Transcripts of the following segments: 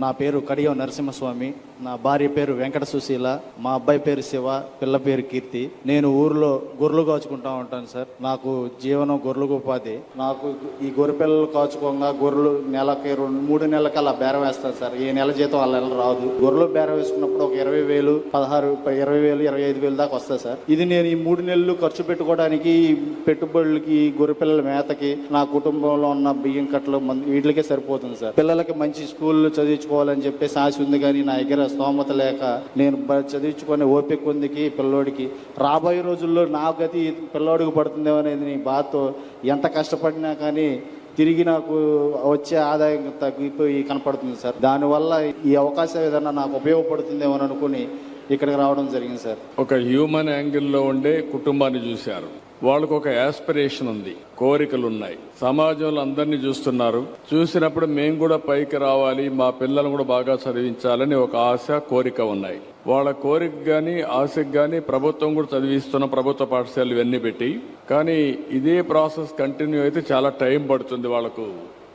నా పేరు కడియం నరసింహస్వామి, నా భార్య పేరు వెంకట సుశీల, మా అబ్బాయి పేరు శివ, పిల్ల పేరు కీర్తి. నేను ఊర్లో గొర్రెలు కాచుకుంటా ఉంటాను సార్. నాకు జీవనం గొర్రెలకు ఉపాధి. నాకు ఈ గొర్రె పిల్లలు కాచుకోగా గొర్రెలు నెలకి 2-3 నెలలకి అలా బేరం వేస్తాను సార్. ఏ నెల జీతం వాళ్ళ నెల రాదు. గొర్రెలు బేరం వేసుకున్నప్పుడు ఒక 20,000, 20,000, 25,000 దాకా వస్తుంది సార్. ఇది నేను ఈ 3 నెలలు ఖర్చు పెట్టుకోవడానికి, పెట్టుబడులకి, గొర్రె పిల్లల మేతకి, నా కుటుంబంలో ఉన్న బియ్యం కట్టలు వీటికే సరిపోతుంది సార్. పిల్లలకి మంచి స్కూల్లో చదివించుకోవాలని చెప్పేసి ఆశ ఉంది, కానీ నా దగ్గర స్తోమత లేక నేను చదివించుకునే ఓపిక ఉందికి పిల్లోడికి రాబోయే రోజుల్లో నా గతి పిల్లోడికి పడుతుందేమో అనేది నీ బాధతో ఎంత కష్టపడినా కానీ తిరిగి నాకు వచ్చే ఆదాయం తగ్గిపోయి కనపడుతుంది సార్. దానివల్ల ఈ అవకాశం ఏదన్నా నాకు ఉపయోగపడుతుందేమో అనుకుని ఇక్కడికి రావడం జరిగింది సార్. ఒక హ్యూమన్ యాంగిల్లో ఉండే కుటుంబాన్ని చూశారు. వాళ్ళకు ఒక యాస్పిరేషన్ ఉంది, కోరికలు ఉన్నాయి. సమాజంలో అందరినీ చూస్తున్నారు. చూసినప్పుడు మేము కూడా పైకి రావాలి, మా పిల్లలను కూడా బాగా చదివించాలని ఒక ఆశ, కోరిక ఉన్నాయి. వాళ్ళ కోరిక కానీ ఆశకు కానీ ప్రభుత్వం కూడా చదివిస్తున్న ప్రభుత్వ పాఠశాలలు ఇవన్నీ పెట్టి, కానీ ఇదే ప్రాసెస్ కంటిన్యూ అయితే చాలా టైం పడుతుంది వాళ్ళకు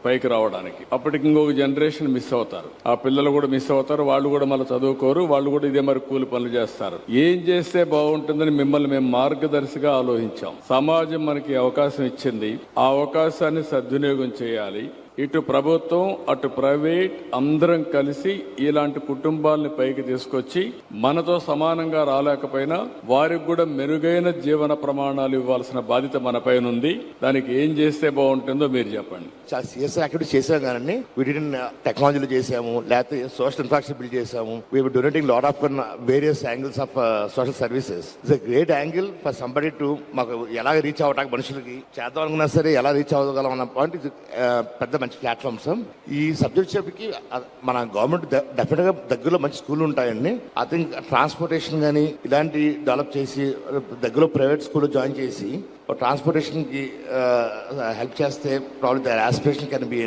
పైకి రావడానికి. అప్పటికి ఇంకొక జనరేషన్ మిస్ అవుతారు. ఆ పిల్లలు కూడా మిస్ అవుతారు. వాళ్ళు కూడా మళ్ళీ చదువుకోరు. వాళ్ళు కూడా ఇదే మరి కూలి పనులు చేస్తారు. ఏం చేస్తే బాగుంటుందని మిమ్మల్ని మేము మార్గదర్శిగా ఆలోచించాం. సమాజం మనకి అవకాశం ఇచ్చింది. ఆ అవకాశాన్ని సద్వినియోగం చేయాలి. ఇటు ప్రభుత్వం, అటు ప్రైవేట్ అందరం కలిసి ఇలాంటి కుటుంబాలని పైకి తీసుకొచ్చి మనతో సమానంగా రాలేకపోయినా వారికి కూడా మెరుగైన జీవన ప్రమాణాలు ఇవ్వాల్సిన బాధ్యత మన పైన ఉంది. దానికి ఏం చేస్తే బాగుంటుందో మీరు చెప్పండి. చాలా సిఎస్ఆర్ యాక్టివిటీస్ చేసాం కానీ వీటిని టెక్నాలజీలో చేసాము, లేకపోతే సోషల్ ఇన్ఫ్రాస్ట్రక్చర్ బిల్డ్ చేసాము. We are donating lot of various angles of social services. It's a great angle for somebody to మాకు ఎలా రీచ్ అవ్వటానికి, మనుషులకి చేద్దాం అనుకున్నా సరే ఎలా రీచ్ అవ్వగలం అన్న పాయింట్. ఇది పెద్ద మంచి ప్లాట్ఫామ్ సార్. ఈ సబ్జెక్ట్ చెప్పి మన గవర్నమెంట్ డెఫినెట్ గా దగ్గరలో మంచి స్కూల్ ఉంటాయండి. ఐ థింక్ ట్రాన్స్పోర్టేషన్ కానీ ఇలాంటి డెవలప్ చేసి దగ్గరలో ప్రైవేట్ స్కూల్లో జాయిన్ చేసి ట్రాన్స్పోర్టేషన్ కి హెల్ప్ చేస్తే problem aspiration can be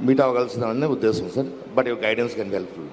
meet అవ్వగలసిన ఉద్దేశం sir. But your guidance can be helpful.